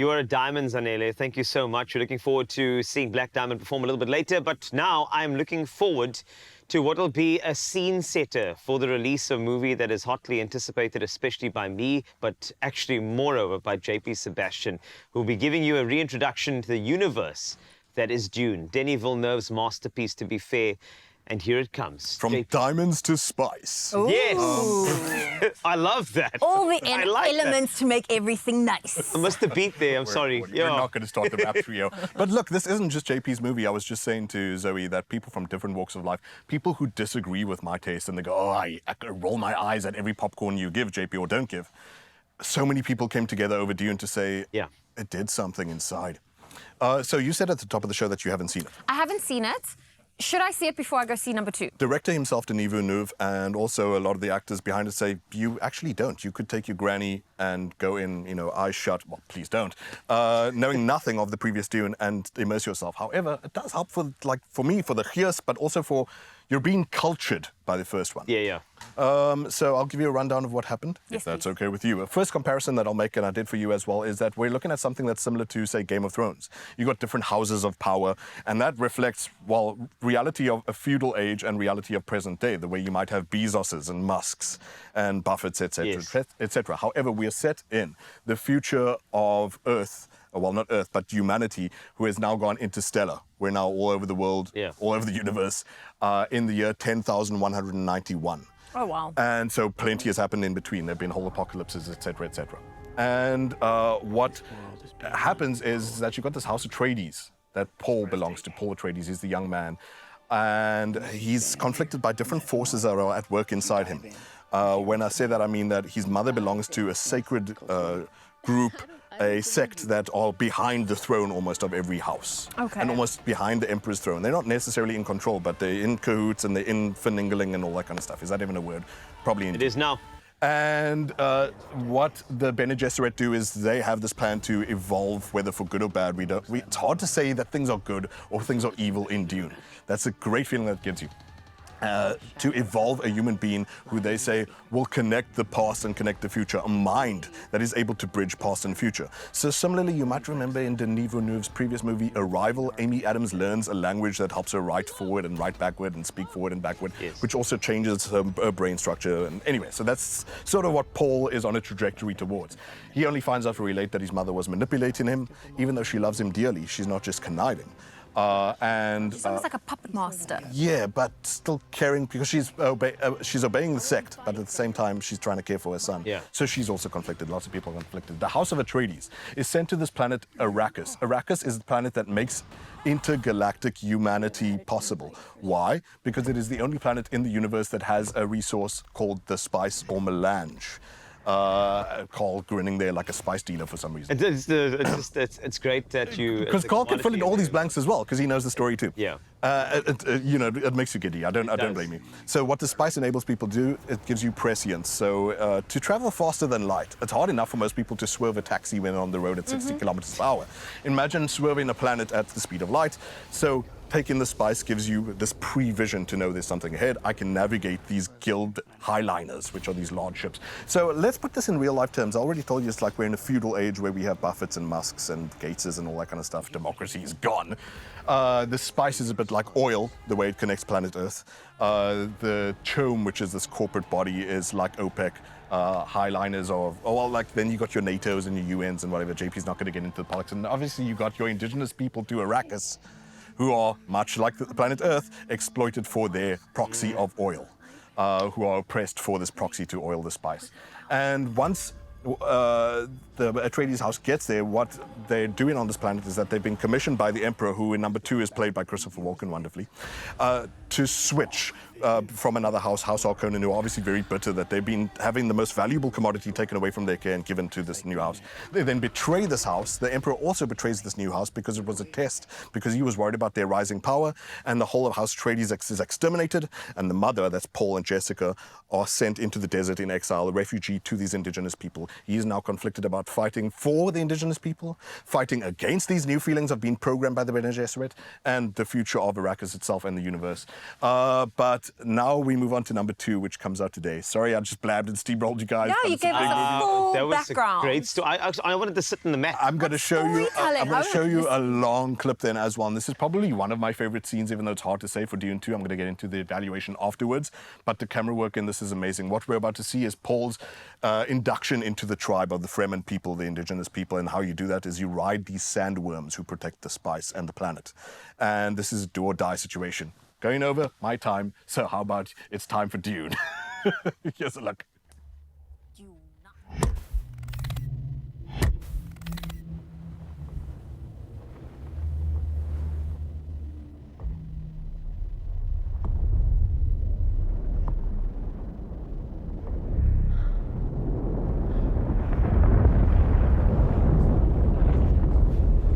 You are a diamond, Zanele. Thank you so much. We're looking forward to seeing Black Diamond perform a little bit later, but now I'm looking forward to what will be a scene setter for the release of a movie that is hotly anticipated, especially by me, but actually moreover by JP Sebastian, who will be giving you a reintroduction to the universe that is Dune, Denis Villeneuve's masterpiece, to be fair. And here it comes. From JP. diamonds to spice. Ooh. Yes! I love that. All the I like elements to make everything nice. I missed the beat there, I'm sorry. We're not going to start the rap trio. But look, this isn't just JP's movie. I was just saying to Zoe that people from different walks of life, people who disagree with my taste and they go, oh, I roll my eyes at every popcorn you give, JP, or don't give. So many people came together over Dune to say, yeah, it did something inside. So you said at the top of the show that you haven't seen it. I haven't seen it. Should I see it before I go see number 2? Director himself, Denis Villeneuve, and also a lot of the actors behind it say, you actually don't. You could take your granny and go in, eyes shut. Well, please don't. Knowing nothing of the previous Dune and immerse yourself. However, it does help for me, for the chios, but also for you're being cultured by the first one. Yeah. So I'll give you a rundown of what happened, yes, if that's please. okay with you. A first comparison that I'll make, and I did for you as well, is that we're looking at something that's similar to, say, Game of Thrones. You've got different houses of power, and that reflects, well, reality of a feudal age and reality of present day, the way you might have Bezoses and Musks and Buffetts, etc., Yes. etc. However, we are set in the future of Earth, well, not Earth, but humanity, who has now gone interstellar. We're now all over the world, all over the universe, in the year 10,191. Oh, wow. And so plenty has happened in between. There have been whole apocalypses, etc., etc. And what happens is that you've got this House Atreides that Paul belongs to. Paul Atreides is the young man. And he's conflicted by different forces that are at work inside him. When I say that, I mean that his mother belongs to a sacred group, a sect that are behind the throne almost of every house. Okay. And almost behind the emperor's throne. They're not necessarily in control, but they're in cahoots and they're in finagling and all that kind of stuff. Is that even a word? Probably indeed. It is now. And what the Bene Gesserit do is they have this plan to evolve, whether for good or bad. It's hard to say that things are good or things are evil in Dune. That's a great feeling that gives you. To evolve a human being who they say will connect the past and connect the future, a mind that is able to bridge past and future. So similarly, you might remember in Denis Villeneuve's previous movie, Arrival, Amy Adams learns a language that helps her write forward and write backward and speak forward and backward, which also changes her brain structure. And anyway, so that's sort of what Paul is on a trajectory towards. He only finds out very late that his mother was manipulating him. Even though she loves him dearly, she's not just conniving. She's almost like a puppet master. Yeah, but still caring because she's obeying the sect, but at the same time she's trying to care for her son. Yeah. So she's also conflicted. Lots of people are conflicted. The House of Atreides is sent to this planet Arrakis. Arrakis is the planet that makes intergalactic humanity possible. Why? Because it is the only planet in the universe that has a resource called the spice or melange. Carl grinning there like a spice dealer for some reason. It's great that you... Because Carl can fill in all these blanks as well, because he knows the story too. Yeah. It makes you giddy. I don't blame you. So what the spice enables people to do, it gives you prescience. So to travel faster than light, it's hard enough for most people to swerve a taxi when on the road at 60 kilometers per hour. Imagine swerving a planet at the speed of light. So taking the spice gives you this prevision to know there's something ahead. I can navigate these guild highliners, which are these large ships. So let's put this in real life terms. I already told you it's like we're in a feudal age where we have Buffetts and Musks and Gateses and all that kind of stuff. Democracy is gone. The spice is a bit like oil, the way it connects planet Earth. The CHOAM, which is this corporate body, is like OPEC. Highliners then you got your NATOs and your UNs and whatever. JP's not going to get into the politics. And obviously you got your indigenous people to Arrakis, who are, much like the planet Earth, exploited for their proxy of oil, who are oppressed for this proxy to oil the spice. And once the Atreides house gets there, what they're doing on this planet is that they've been commissioned by the Emperor, who in number 2 is played by Christopher Walken wonderfully, to switch from another house, House Harkonnen, who are obviously very bitter that they've been having the most valuable commodity taken away from their care and given to this new house. They then betray this house. The Emperor also betrays this new house because it was a test, because he was worried about their rising power, and the whole of House Atreides is exterminated, and the mother, that's Paul and Jessica, are sent into the desert in exile, a refugee to these indigenous people. He is now conflicted about fighting for the indigenous people, fighting against these new feelings of being programmed by the Bene Gesserit, and the future of Arrakis itself and the universe. But now we move on to number 2, which comes out today. Sorry, I just blabbed and steamrolled you guys. No, but you it's gave a big us movie. a full That was background. a great story. I wanted to sit in the mat. I'm going to show you. storytelling? I'm going I to show would you a listen. long clip then as well. And this is probably one of my favorite scenes, even though it's hard to say for Dune 2. I'm going to get into the evaluation afterwards. But the camera work in this is amazing. What we're about to see is Paul's induction into the tribe of the Fremen people, the indigenous people. And how you do that is you ride these sandworms who protect the spice and the planet. And this is a do or die situation. Going over my time. So how about it's time for Dune? Here's a look.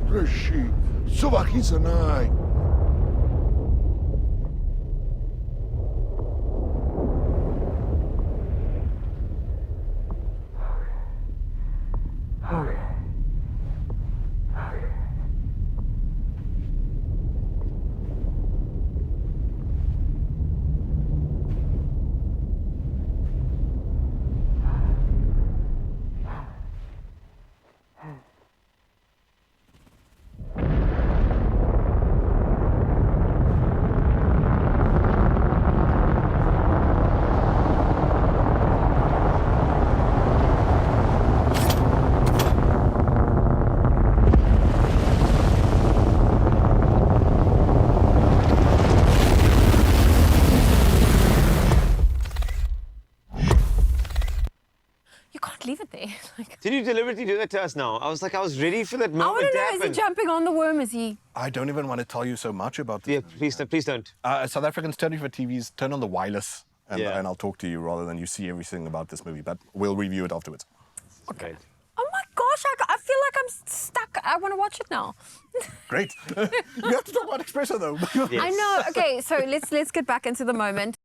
Rishi, Suvakizanai. You can't leave it there. Like, Did you deliberately do that to us now? I was ready for that I moment want to to know, is happen. he jumping on the worm? Is he? I don't even want to tell you so much about this. Yeah, movie. please don't. South Africans, turn off your TVs, turn on the wireless, and, Yeah. and I'll talk to you rather than you see everything about this movie. But we'll review it afterwards. Okay. Oh my gosh, I feel like I'm stuck. I want to watch it now. Great. You have to talk about Expresso though. Yes. I know. Okay, so let's get back into the moment.